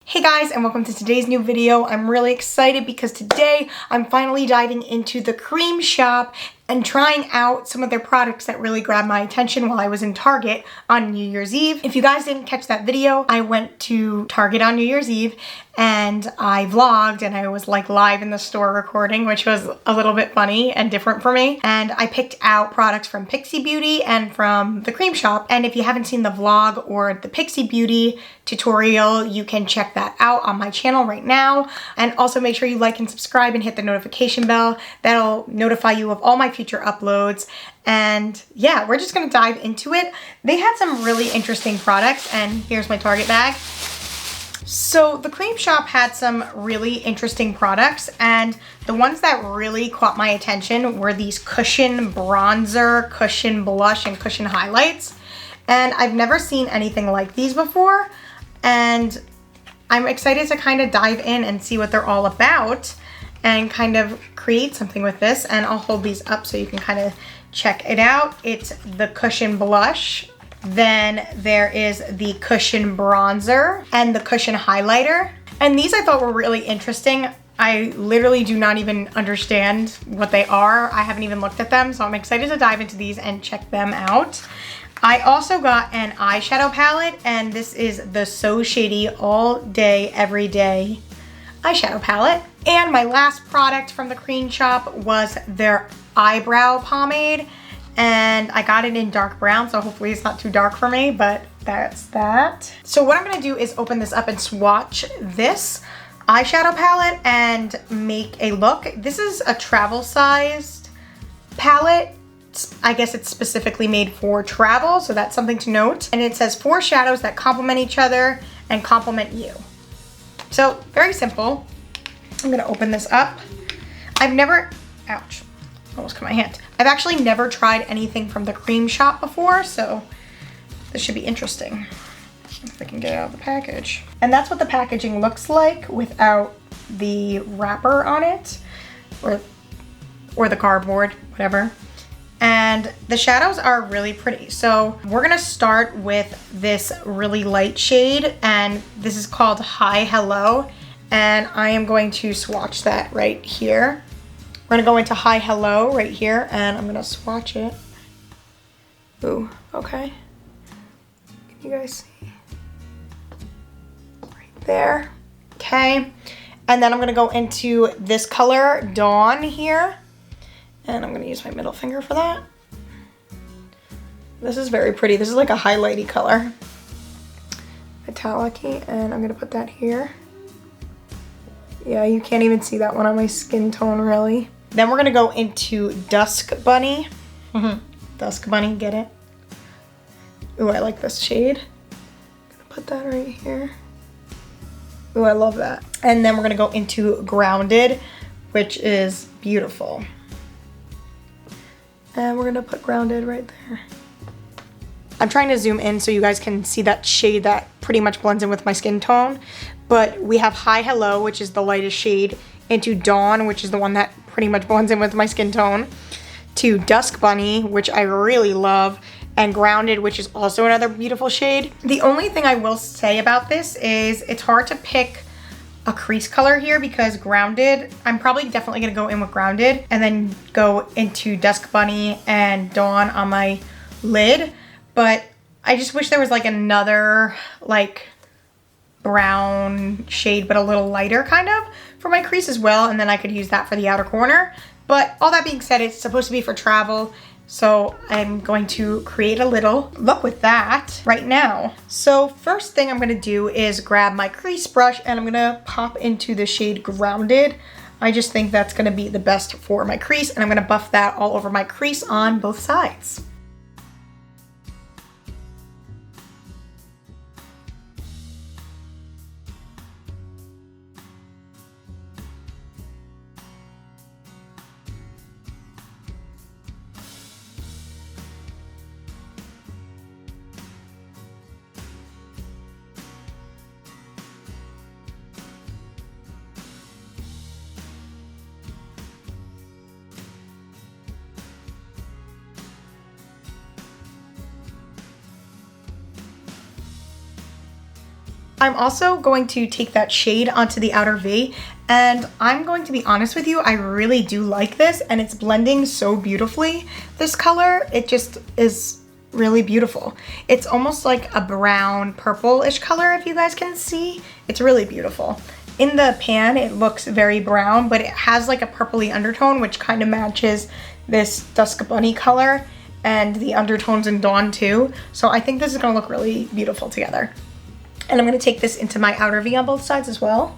Hey guys, and welcome to today's new video. I'm really excited because today I'm finally diving into the Creme Shop and trying out some of their products that really grabbed my attention while I was in Target on New Year's Eve. If you guys didn't catch that video, I went to Target on New Year's Eve and I vlogged and I was like live in the store recording, which was a little bit funny and different for me. And I picked out products from Pixie Beauty and from the Creme Shop. And if you haven't seen the vlog or the Pixie Beauty tutorial, you can check that out on my channel right now. And also make sure you like and subscribe and hit the notification bell. That'll notify you of all my future uploads. And yeah, we're just gonna dive into it. They had some really interesting products, and here's my Target bag. So the Creme Shop had some really interesting products, and the ones that really caught my attention were these cushion bronzer, cushion blush, and cushion highlights. And I've never seen anything like these before, and I'm excited to kind of dive in and see what they're all about and kind of create something with this. And I'll hold these up so you can kind of check it out. It's the cushion blush. Then there is the cushion bronzer and the cushion highlighter. And these I thought were really interesting. I literally do not even understand what they are. I haven't even looked at them, so I'm excited to dive into these and check them out. I also got an eyeshadow palette, and this is the So Shady All Day Everyday eyeshadow palette. And my last product from the Creme Shop was their eyebrow pomade. And I got it in dark brown, so hopefully it's not too dark for me, but that's that. So what I'm gonna do is open this up and swatch this eyeshadow palette and make a look. This is a travel sized palette. I guess it's specifically made for travel, so that's something to note. And it says 4 shadows that complement each other and complement you. So very simple. I'm gonna open this up. I've never, ouch. Almost cut my hand. I've actually never tried anything from the Creme Shop before, so this should be interesting. If I can get it out of the package. And that's what the packaging looks like without the wrapper on it, or the cardboard, whatever. And the shadows are really pretty. So we're gonna start with this really light shade, and this is called Hi Hello, and I am going to swatch that right here. We're gonna go into Hi Hello right here, and I'm gonna swatch it. Ooh, okay. Can you guys see? Right there. Okay. And then I'm gonna go into this color, Dawn, here. And I'm gonna use my middle finger for that. This is very pretty. This is like a highlighty color. Metallic-y, and I'm gonna put that here. Yeah, you can't even see that one on my skin tone, really. Then we're gonna go into Dusk Bunny. Dusk Bunny, get it? Ooh, I like this shade. Gonna put that right here. Ooh, I love that. And then we're gonna go into Grounded, which is beautiful. And we're gonna put Grounded right there. I'm trying to zoom in so you guys can see that shade that pretty much blends in with my skin tone. But we have Hi Hello, which is the lightest shade, into Dawn, which is the one that pretty much blends in with my skin tone, to Dusk Bunny, which I really love, and Grounded, which is also another beautiful shade. The only thing I will say about this is it's hard to pick a crease color here because Grounded, I'm probably definitely gonna go in with Grounded and then go into Dusk Bunny and Dawn on my lid. But I just wish there was like another like brown shade, but a little lighter kind of for my crease as well, and then I could use that for the outer corner. But all that being said, it's supposed to be for travel, so I'm going to create a little look with that right now. So first thing I'm gonna do is grab my crease brush and I'm gonna pop into the shade Grounded. I just think that's gonna be the best for my crease, and I'm gonna buff that all over my crease on both sides. I'm also going to take that shade onto the outer V, and I'm going to be honest with you, I really do like this, and it's blending so beautifully. This color, it just is really beautiful. It's almost like a brown purple-ish color, if you guys can see. It's really beautiful. In the pan, it looks very brown, but it has like a purpley undertone, which kind of matches this Dusk Bunny color and the undertones in Dawn too. So I think this is gonna look really beautiful together. And I'm gonna take this into my outer V on both sides as well.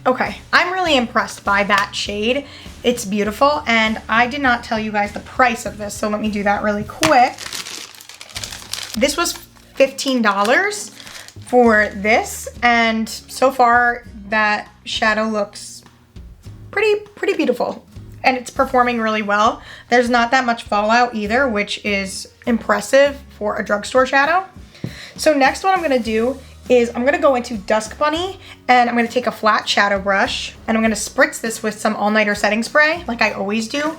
Okay, I'm really impressed by that shade. It's beautiful, and I did not tell you guys the price of this, so let me do that really quick. This was $15 for this, and so far that shadow looks pretty beautiful, and it's performing really well. There's not that much fallout either, which is impressive for a drugstore shadow. So next, what I'm gonna do is I'm gonna go into Dusk Bunny, and I'm gonna take a flat shadow brush, and I'm gonna spritz this with some all-nighter setting spray, like I always do.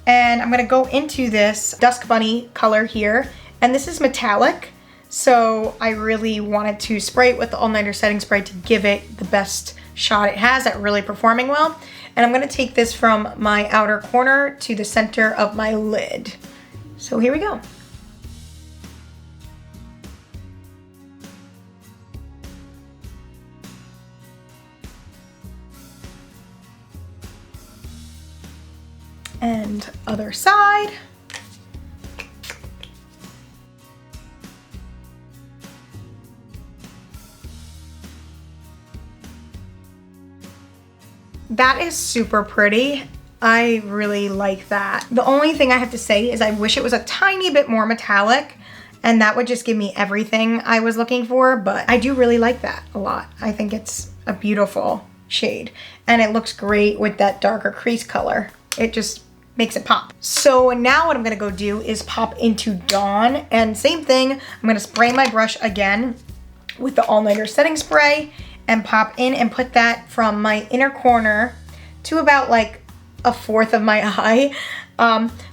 And I'm gonna go into this Dusk Bunny color here, and this is metallic, so I really wanted to spray it with the all-nighter setting spray to give it the best shot it has at really performing well. And I'm gonna take this from my outer corner to the center of my lid. So here we go. And other side. That is super pretty. I really like that. The only thing I have to say is I wish it was a tiny bit more metallic, and that would just give me everything I was looking for, but I do really like that a lot. I think it's a beautiful shade, and it looks great with that darker crease color. It just makes it pop. So now what I'm gonna go do is pop into Dawn, and same thing, I'm gonna spray my brush again with the all-nighter setting spray and pop in and put that from my inner corner to about like a fourth of my eye.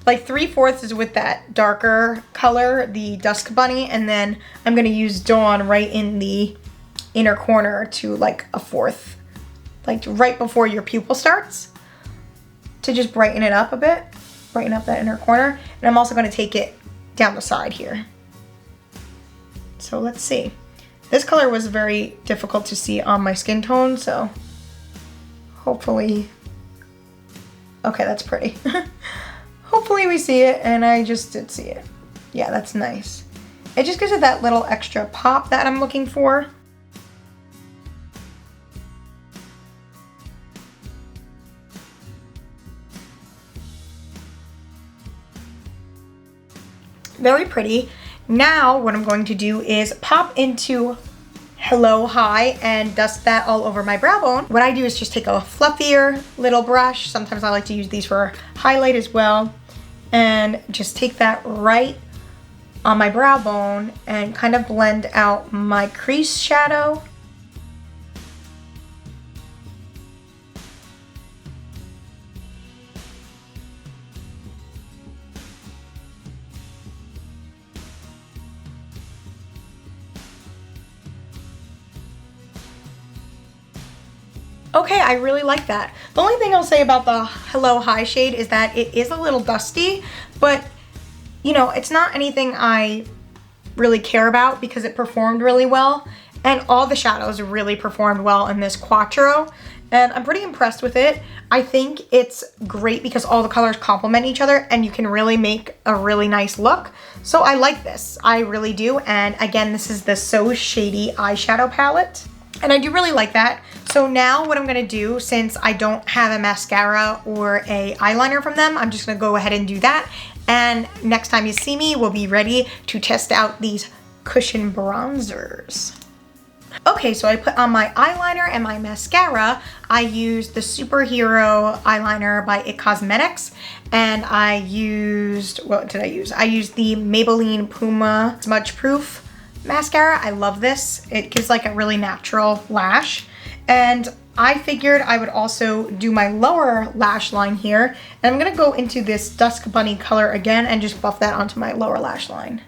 Like 3/4 is with that darker color, the Dusk Bunny, and then I'm gonna use Dawn right in the inner corner to like a fourth, like right before your pupil starts, to just brighten it up a bit, brighten up that inner corner. And I'm also gonna take it down the side here. So let's see. This color was very difficult to see on my skin tone, so hopefully, okay, that's pretty. Hopefully we see it, and I just did see it. Yeah, that's nice. It just gives it that little extra pop that I'm looking for. Very pretty. Now what I'm going to do is pop into Hello High and dust that all over my brow bone. What I do is just take a fluffier little brush. Sometimes I like to use these for highlight as well. And just take that right on my brow bone and kind of blend out my crease shadow. Okay, I really like that. The only thing I'll say about the Hello High shade is that it is a little dusty, but you know, it's not anything I really care about because it performed really well, and all the shadows really performed well in this Quattro, and I'm pretty impressed with it. I think it's great because all the colors complement each other and you can really make a really nice look. So I like this, I really do. And again, this is the So Shady eyeshadow palette. And I do really like that. So now what I'm gonna do, since I don't have a mascara or a eyeliner from them, I'm just gonna go ahead and do that. And next time you see me, we'll be ready to test out these cushion bronzers. Okay, so I put on my eyeliner and my mascara. I used the Superhero eyeliner by It Cosmetics, and I used, what did I use? I used the Maybelline Puma Smudge Proof mascara. I love this. It gives like a really natural lash. And I figured I would also do my lower lash line here. And I'm gonna go into this Dusk Bunny color again and just buff that onto my lower lash line.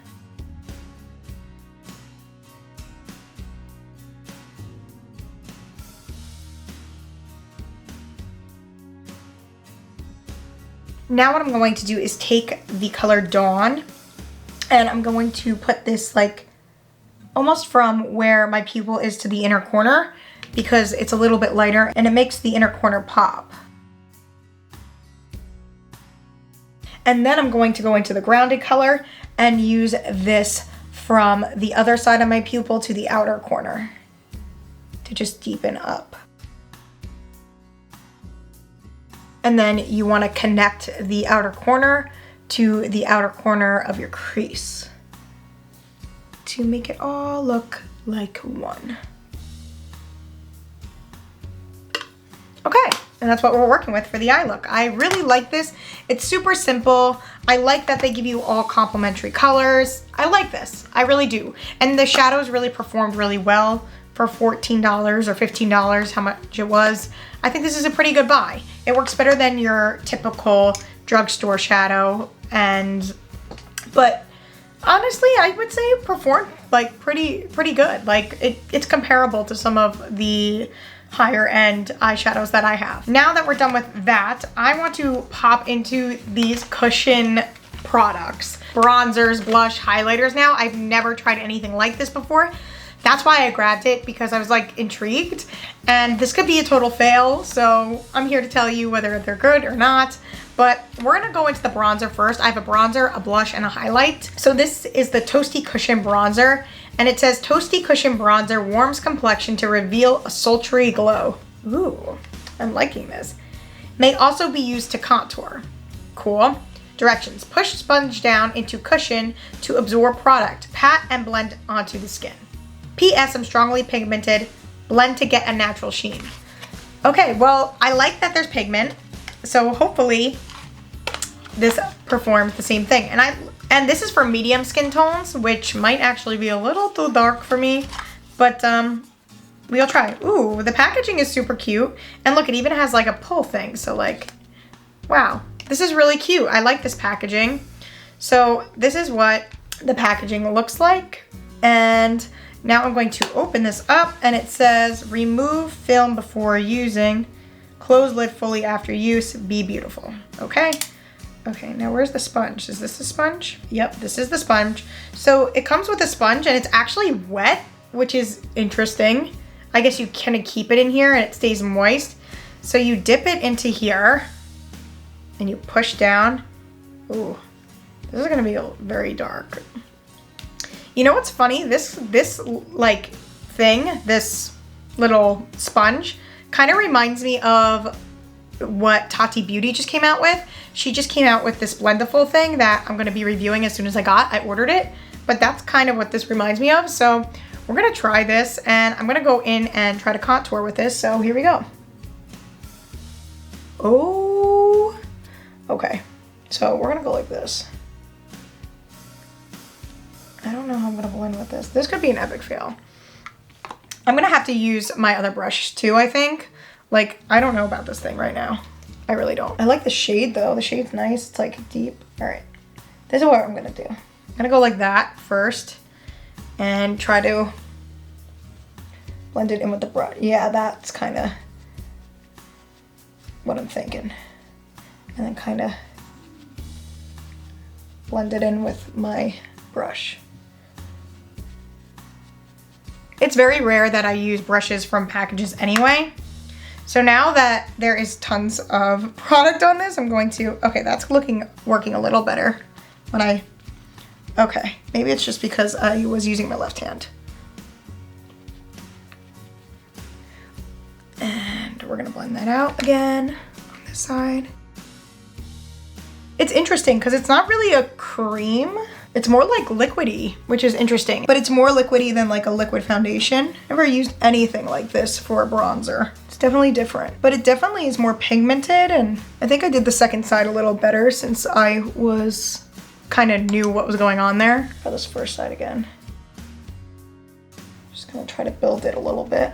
Now what I'm going to do is take the color Dawn, and I'm going to put this like almost from where my pupil is to the inner corner, because it's a little bit lighter and it makes the inner corner pop. And then I'm going to go into the grounded color and use this from the other side of my pupil to the outer corner to just deepen up. And then you want to connect the outer corner to the outer corner of your crease to make it all look like one. Okay, and that's what we're working with for the eye look. I really like this. It's super simple. I like that they give you all complementary colors. I like this, I really do. And the shadows really performed really well for $14 or $15, how much it was. I think this is a pretty good buy. It works better than your typical drugstore shadow, but honestly, I would say it performed like pretty good. Like it's comparable to some of the higher end eyeshadows that I have. Now that we're done with that, I want to pop into these cushion products. Bronzers, blush, highlighters now. I've never tried anything like this before. That's why I grabbed it, because I was like intrigued, and this could be a total fail, so I'm here to tell you whether they're good or not. But we're gonna go into the bronzer first. I have a bronzer, a blush, and a highlight. So this is the Toasty Cushion Bronzer, and it says Toasty Cushion Bronzer warms complexion to reveal a sultry glow. Ooh, I'm liking this. May also be used to contour. Cool. Directions: push sponge down into cushion to absorb product. Pat and blend onto the skin. P.S. I'm strongly pigmented. Blend to get a natural sheen. Okay, well, I like that there's pigment, so hopefully this performs the same thing. And this is for medium skin tones, which might actually be a little too dark for me, but we'll try. Ooh, the packaging is super cute. And look, it even has like a pull thing, so like, wow. This is really cute. I like this packaging. So this is what the packaging looks like. And now I'm going to open this up, and it says, remove film before using, close lid fully after use, be beautiful. Okay. Okay, now where's the sponge? Is this the sponge? Yep, this is the sponge. So it comes with a sponge, and it's actually wet, which is interesting. I guess you kind of keep it in here and it stays moist. So you dip it into here and you push down. Ooh, this is gonna be very dark. You know what's funny? This like thing, this little sponge, kind of reminds me of what Tati Beauty just came out with. She just came out with this blendable thing that I'm gonna be reviewing as soon as I ordered it. But that's kind of what this reminds me of. So we're gonna try this, and I'm gonna go in and try to contour with this. So here we go. Oh, okay. So we're gonna go like this. I don't know how I'm gonna blend with this. This could be an epic fail. I'm gonna have to use my other brush too, I think. Like, I don't know about this thing right now. I really don't. I like the shade though. The shade's nice. It's like deep. All right, this is what I'm gonna do. I'm gonna go like that first and try to blend it in with the brush. Yeah, that's kind of what I'm thinking. And then kind of blend it in with my brush. It's very rare that I use brushes from packages anyway. So now that there is tons of product on this, I'm going to, okay, that's working a little better when okay, maybe it's just because I was using my left hand. And we're gonna blend that out again on this side. It's interesting because it's not really a cream. It's more like liquidy, which is interesting. But it's more liquidy than like a liquid foundation. Never used anything like this for a bronzer. It's definitely different. But it definitely is more pigmented, and I think I did the second side a little better since I was kind of knew what was going on there. Try this first side again. Just gonna try to build it a little bit.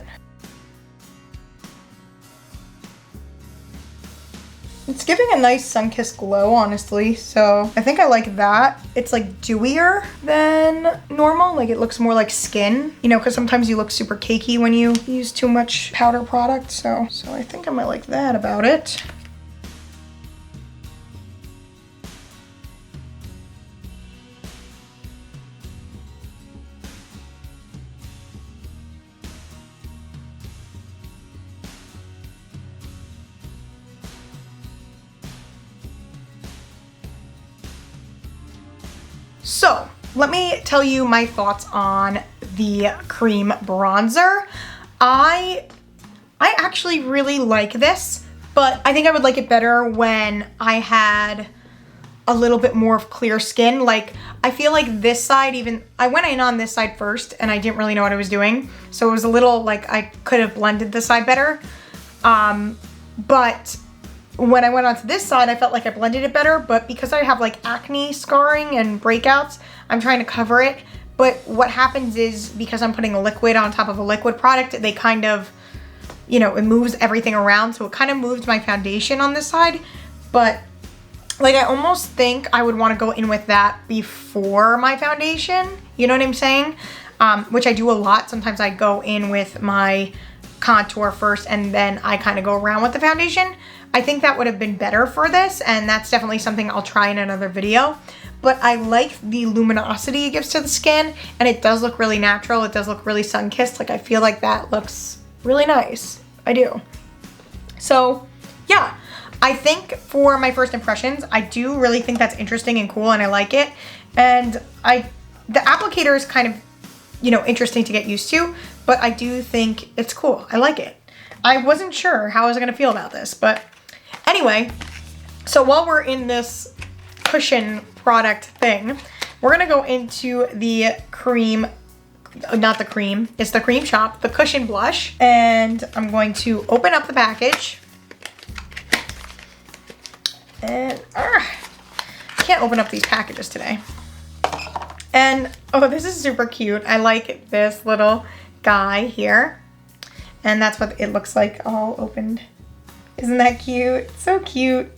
It's giving a nice sun-kissed glow, honestly, so I think I like that. It's like dewier than normal, like it looks more like skin, you know, because sometimes you look super cakey when you use too much powder product, so I think I might like that about it. So let me tell you my thoughts on the cream bronzer. I actually really like this, but I think I would like it better when I had a little bit more of clear skin. Like, I feel like this side, even I went in on this side first and I didn't really know what I was doing, so it was a little like I could have blended this side better, but when I went onto this side, I felt like I blended it better, but because I have like acne scarring and breakouts, I'm trying to cover it. But what happens is, because I'm putting a liquid on top of a liquid product, they kind of, you know, it moves everything around. So it kind of moved my foundation on this side. But like, I almost think I would want to go in with that before my foundation. You know what I'm saying? Which I do a lot. Sometimes I go in with my contour first and then I kind of go around with the foundation. I think that would have been better for this, and that's definitely something I'll try in another video. But I like the luminosity it gives to the skin, and it does look really natural. It does look really sun-kissed. Like, I feel like that looks really nice. I do. So yeah, I think for my first impressions, I do really think that's interesting and cool, and I like it. And the applicator is kind of, you know, interesting to get used to, but I do think it's cool. I like it. I wasn't sure how I was gonna feel about this, but anyway, so while we're in this cushion product thing, we're gonna go into the cream, not the cream, it's the Creme Shop, the cushion blush. And I'm going to open up the package. And I can't open up these packages today. And oh, this is super cute. I like this little guy here. And that's what it looks like all opened. Isn't that cute? So cute.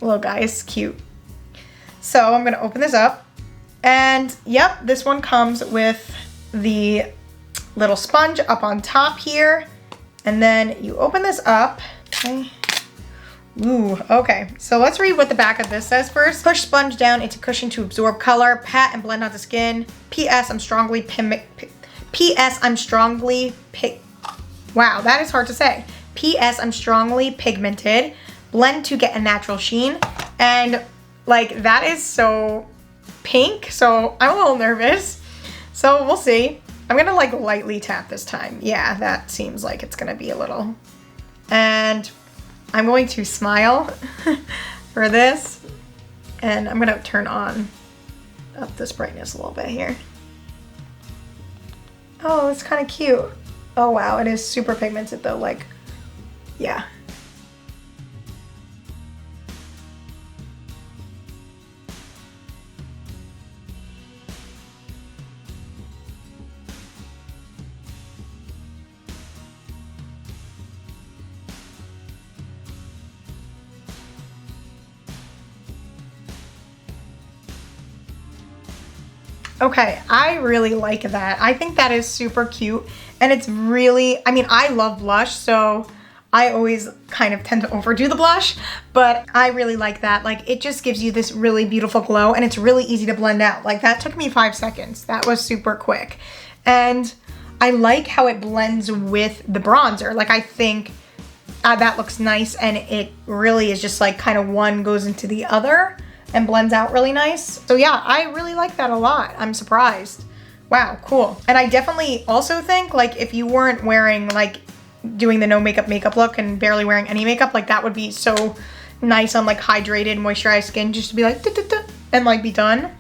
Little guy is cute. So I'm gonna open this up. And yep, this one comes with the little sponge up on top here. And then you open this up. Okay. Ooh, okay. So let's read what the back of this says first. Push sponge down into cushion to absorb color. Pat and blend onto skin. P.S. Wow, that is hard to say. P.S. I'm strongly pigmented. Blend to get a natural sheen. And like, that is so pink, so I'm a little nervous. So we'll see. I'm gonna like lightly tap this time. Yeah, that seems like it's gonna be a little. And I'm going to smile for this. And I'm gonna turn on up this brightness a little bit here. Oh, it's kind of cute. Oh wow, it is super pigmented though, like, yeah. Okay, I really like that. I think that is super cute, and it's really, I mean, I love blush, so I always kind of tend to overdo the blush, but I really like that. Like, it just gives you this really beautiful glow, and it's really easy to blend out. Like, that took me 5 seconds. That was super quick. And I like how it blends with the bronzer. Like, I think that looks nice, and it really is just like kind of one goes into the other and blends out really nice. So yeah, I really like that a lot. I'm surprised. Wow, cool. And I definitely also think, like, if you weren't wearing, like, doing the no makeup look and barely wearing any makeup, like, that would be so nice on like hydrated, moisturized skin, just to be like, duh, duh, duh, and like be done.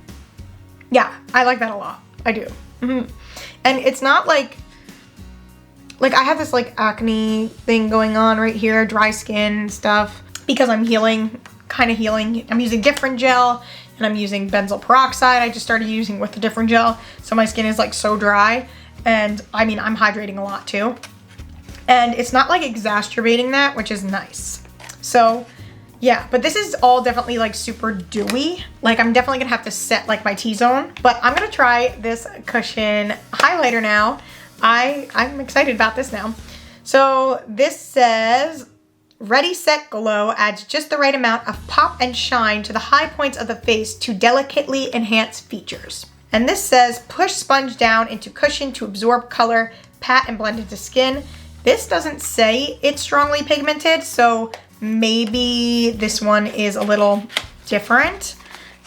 Yeah, I like that a lot. I do. And it's not like I have this like acne thing going on right here, dry skin stuff, because I'm healing, kind of healing. I'm using different gel and I'm using benzoyl peroxide. I just started using with the different gel. So my skin is like so dry, and I mean, I'm hydrating a lot too. And it's not like exacerbating that, which is nice. So yeah, but this is all definitely like super dewy. Like I'm definitely gonna have to set like my T-zone, but I'm gonna try this cushion highlighter now. I'm excited about this now. So this says, Ready Set Glow adds just the right amount of pop and shine to the high points of the face to delicately enhance features. And this says, push sponge down into cushion to absorb color, pat and blend into skin. This doesn't say it's strongly pigmented, so maybe this one is a little different.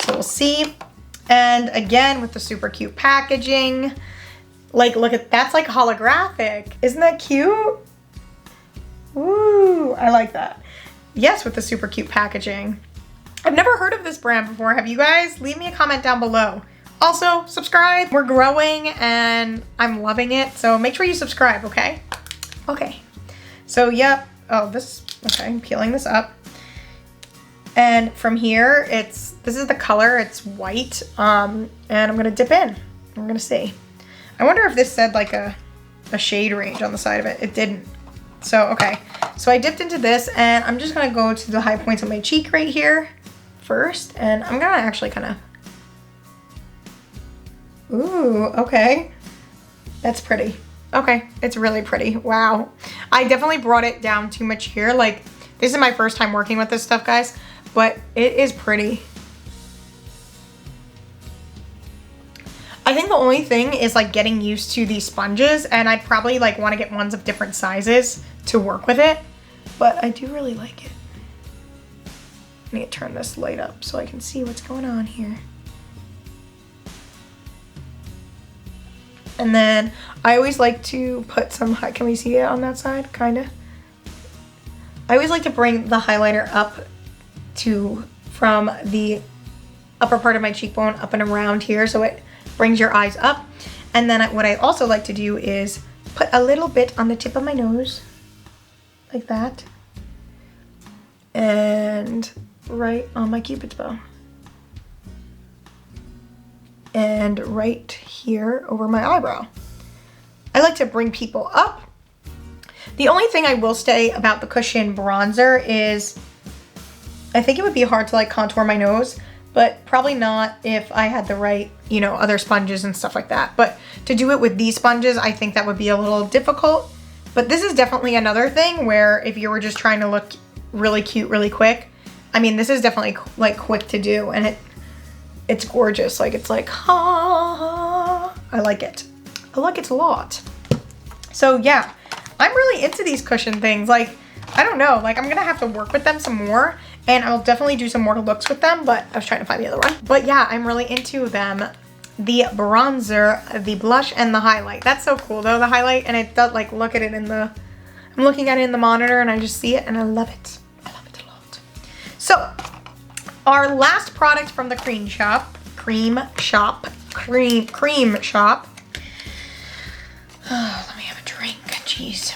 So we'll see. And again, with the super cute packaging. Like, look at, that's like holographic. Isn't that cute? Ooh, I like that. Yes, with the super cute packaging. I've never heard of this brand before. Have you guys? Leave me a comment down below. Also, subscribe. We're growing and I'm loving it. So make sure you subscribe, okay? Okay. So, yep. Oh, okay, I'm peeling this up. And from here, this is the color. It's white. And I'm gonna dip in. We're gonna see. I wonder if this said like a shade range on the side of it. It didn't. So, okay. So I dipped into this and I'm just gonna go to the high points of my cheek right here first. And I'm gonna actually kind of, ooh, okay. That's pretty. Okay, it's really pretty. Wow. I definitely brought it down too much here. Like, this is my first time working with this stuff, guys, but it is pretty. I think the only thing is like getting used to these sponges, and I'd probably like want to get ones of different sizes to work with it, but I do really like it. I need to turn this light up so I can see what's going on here. And then I always like to put some, can we see it on that side? Kind of. I always like to bring the highlighter up from the upper part of my cheekbone up and around here, so it brings your eyes up. And then what I also like to do is put a little bit on the tip of my nose, like that, and right on my cupid's bow, and right here over my eyebrow. I like to bring people up. The only thing I will say about the cushion bronzer is I think it would be hard to like contour my nose, but probably not if I had the right, you know, other sponges and stuff like that. But to do it with these sponges, I think that would be a little difficult. But this is definitely another thing where if you were just trying to look really cute really quick, I mean, this is definitely like quick to do, and it's gorgeous. Like, it's like, ah, I like it. I like it a lot. So yeah, I'm really into these cushion things. Like, I don't know, like I'm gonna have to work with them some more, and I'll definitely do some more looks with them, but I was trying to find the other one. But yeah, I'm really into them. The bronzer, the blush, and the highlight. That's so cool though, the highlight, and it does, like, look at it in the, I'm looking at it in the monitor and I just see it and I love it. I love it a lot. So, our last product from the Creme Shop. Oh, let me have a drink, jeez.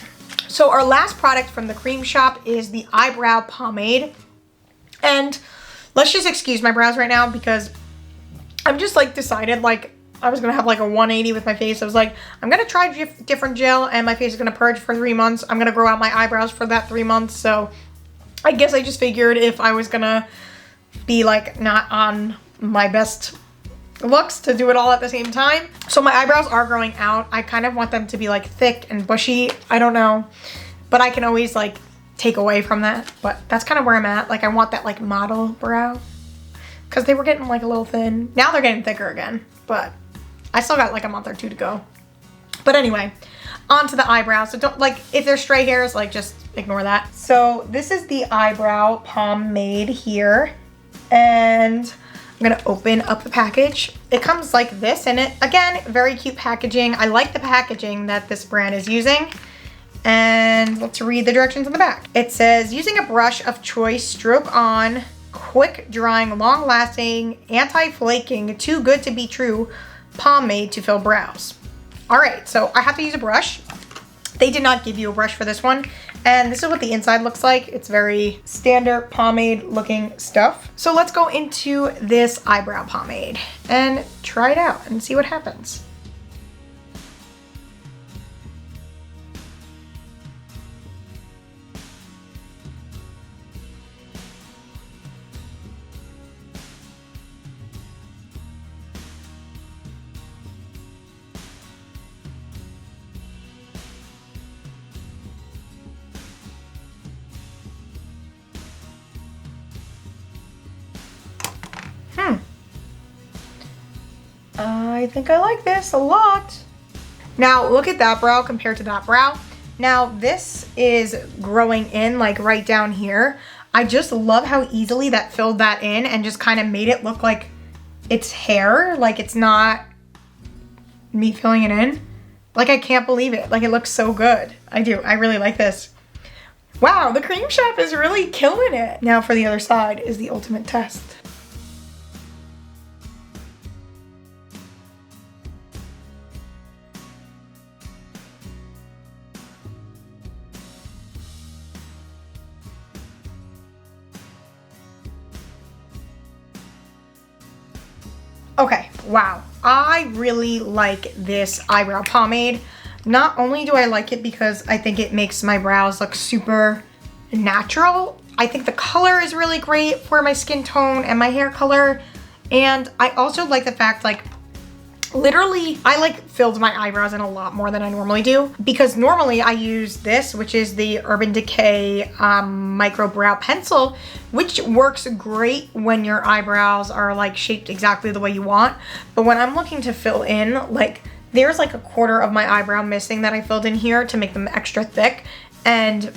So our last product from the Creme Shop is the eyebrow pomade. And let's just excuse my brows right now because I'm just like decided like I was gonna have like a 180 with my face. I was like, I'm gonna try different gel and my face is gonna purge for 3 months. I'm gonna grow out my eyebrows for that 3 months. So I guess I just figured if I was gonna be like not on my best looks to do it all at the same time. So my eyebrows are growing out. I kind of want them to be like thick and bushy. I don't know, but I can always like take away from that. But that's kind of where I'm at. Like I want that like model brow because they were getting like a little thin. Now they're getting thicker again, but I still got like a month or 2 to go. But anyway, on to the eyebrows. So don't, like, if there's stray hairs, like just ignore that. So this is the eyebrow pomade here, and I'm gonna open up the package. It comes like this, and it, again, very cute packaging. I like the packaging that this brand is using. And let's read the directions on the back. It says, using a brush of choice, stroke on quick drying, long lasting, anti-flaking, too good to be true pomade to fill brows. All right, so I have to use a brush. They did not give you a brush for this one. And this is what the inside looks like. It's very standard pomade looking stuff. So let's go into this eyebrow pomade and try it out and see what happens. I think I like this a lot. Now look at that brow compared to that brow. Now this is growing in like right down here. I just love how easily that filled that in and just kind of made it look like it's hair, like it's not me filling it in. Like I can't believe it. Like it looks so good. I do. I really like this. Wow, the Creme Shop is really killing it. Now for the other side is the ultimate test. Okay, wow. I really like this eyebrow pomade. Not only do I like it because I think it makes my brows look super natural, I think the color is really great for my skin tone and my hair color. And I also like the fact, like, literally, I like filled my eyebrows in a lot more than I normally do, because normally I use this, which is the Urban Decay Micro Brow Pencil, which works great when your eyebrows are like shaped exactly the way you want. But when I'm looking to fill in, like there's like a quarter of my eyebrow missing that I filled in here to make them extra thick. And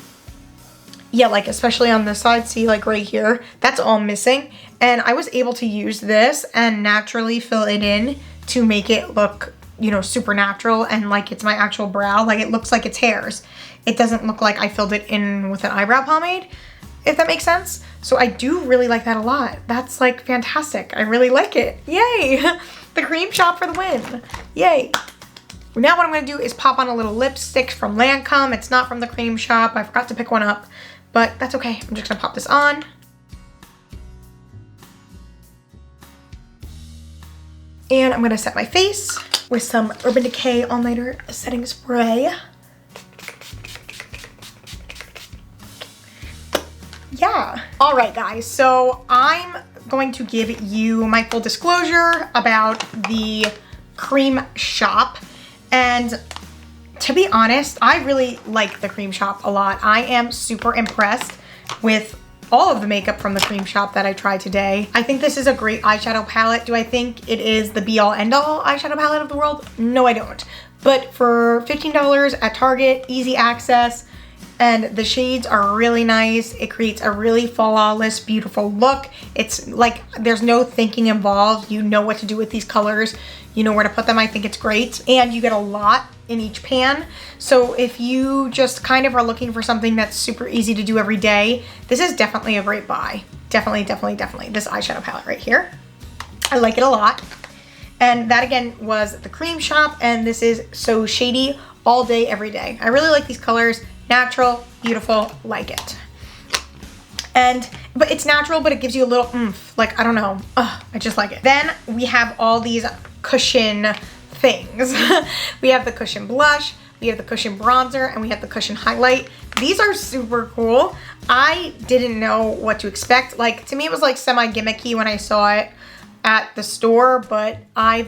yeah, like especially on this side, see like right here, that's all missing. And I was able to use this and naturally fill it in to make it look, you know, super natural and like it's my actual brow. Like it looks like it's hairs. It doesn't look like I filled it in with an eyebrow pomade, if that makes sense. So I do really like that a lot. That's like fantastic. I really like it. Yay! The Creme Shop for the win. Yay! Now what I'm gonna do is pop on a little lipstick from Lancome. It's not from the Creme Shop. I forgot to pick one up, but that's okay. I'm just gonna pop this on. And I'm gonna set my face with some Urban Decay All Nighter Setting Spray. Yeah. All right, guys, so I'm going to give you my full disclosure about the Creme Shop. And to be honest, I really like the Creme Shop a lot. I am super impressed with all of the makeup from the Creme Shop that I tried today. I think this is a great eyeshadow palette. Do I think it is the be-all end-all eyeshadow palette of the world? No, I don't. But for $15 at Target, easy access, and the shades are really nice. It creates a really flawless, beautiful look. It's like there's no thinking involved. You know what to do with these colors. You know where to put them. I think it's great. And you get a lot in each pan. So if you just kind of are looking for something that's super easy to do every day, this is definitely a great buy. Definitely, definitely, definitely. This eyeshadow palette right here. I like it a lot. And that again was the Creme Shop, and this is So Shady All Day, Every Day. I really like these colors. Natural, beautiful, like it. But it's natural, but it gives you a little oomph. Like, I don't know. Ugh, I just like it. Then we have all these cushion things. We have the cushion blush, we have the cushion bronzer, and we have the cushion highlight. These are super cool. I didn't know what to expect. Like, to me, it was like semi-gimmicky when I saw it at the store, but I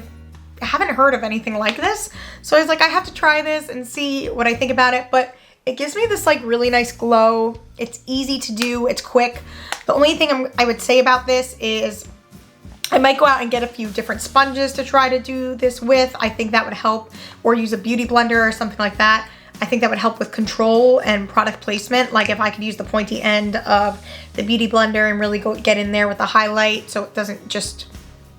haven't heard of anything like this. So I was like, I have to try this and see what I think about it. But it gives me this like really nice glow. It's easy to do, it's quick. The only thing I would say about this is I might go out and get a few different sponges to try to do this with. I think that would help, or use a beauty blender or something like that. I think that would help with control and product placement. Like if I could use the pointy end of the beauty blender and really get in there with the highlight so it doesn't just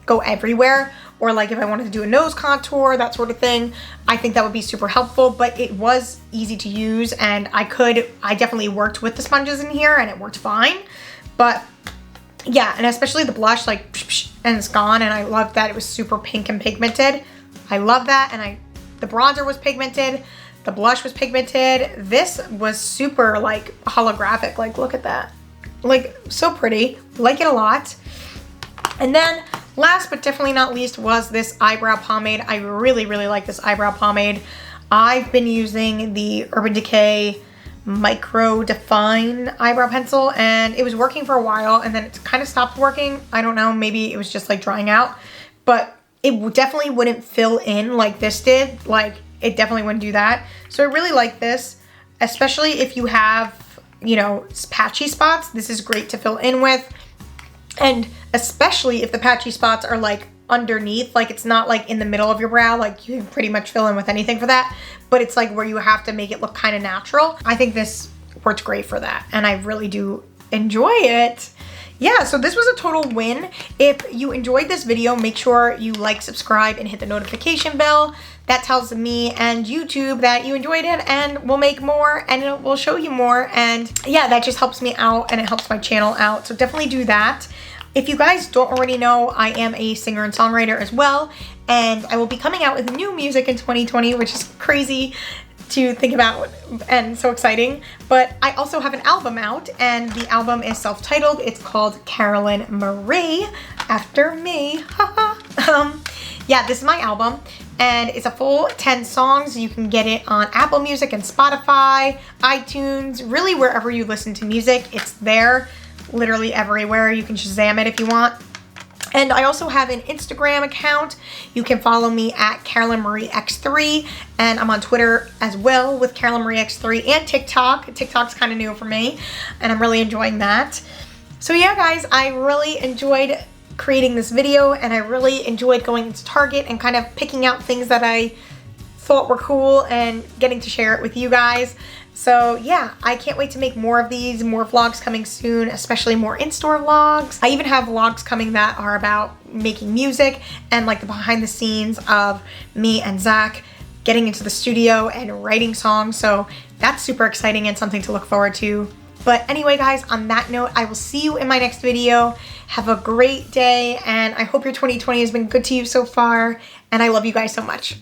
go everywhere. Or like if I wanted to do a nose contour, that sort of thing, I think that would be super helpful. But it was easy to use, and I definitely worked with the sponges in here and it worked fine. But yeah, and especially the blush, like, and it's gone, and I love that it was super pink and pigmented. I love that, and the bronzer was pigmented, the blush was pigmented. This was super, like, holographic. Like, look at that. Like, so pretty. Like it a lot. And then, last but definitely not least, was this eyebrow pomade. I really, really like this eyebrow pomade. I've been using the Urban Decay Micro Define eyebrow pencil, and it was working for a while, and then it kind of stopped working. I don't know, maybe it was just like drying out, but it definitely wouldn't fill in like this did. Like, it definitely wouldn't do that. So I really like this, especially if you have, you know, patchy spots. This is great to fill in with, and especially if the patchy spots are like underneath, like it's not like in the middle of your brow, like you can pretty much fill in with anything for that, but it's like where you have to make it look kind of natural. I think this works great for that, and I really do enjoy it. Yeah, so this was a total win. If you enjoyed this video, make sure you like, subscribe, and hit the notification bell. That tells me and YouTube that you enjoyed it, and we'll make more, and it will show you more, and yeah, that just helps me out, and it helps my channel out, so definitely do that. If you guys don't already know, I am a singer and songwriter as well, and I will be coming out with new music in 2020, which is crazy to think about and so exciting. But I also have an album out, and the album is self-titled. It's called Carolyn Marie, after me. Yeah, this is my album, and it's a full 10 songs. You can get it on Apple Music and Spotify, iTunes, really wherever you listen to music. It's there. Literally everywhere. You can Shazam it if you want. And I also have an Instagram account. You can follow me at Carolyn Marie X3, and I'm on Twitter as well with Carolyn Marie X3, and TikTok. TikTok's kind of new for me, and I'm really enjoying that. So yeah, guys, I really enjoyed creating this video, and I really enjoyed going into Target and kind of picking out things that I thought were cool and getting to share it with you guys. So yeah, I can't wait to make more of these, more vlogs coming soon, especially more in-store vlogs. I even have vlogs coming that are about making music and like the behind the scenes of me and Zach getting into the studio and writing songs. So that's super exciting and something to look forward to. But anyway, guys, on that note, I will see you in my next video. Have a great day, and I hope your 2020 has been good to you so far, and I love you guys so much.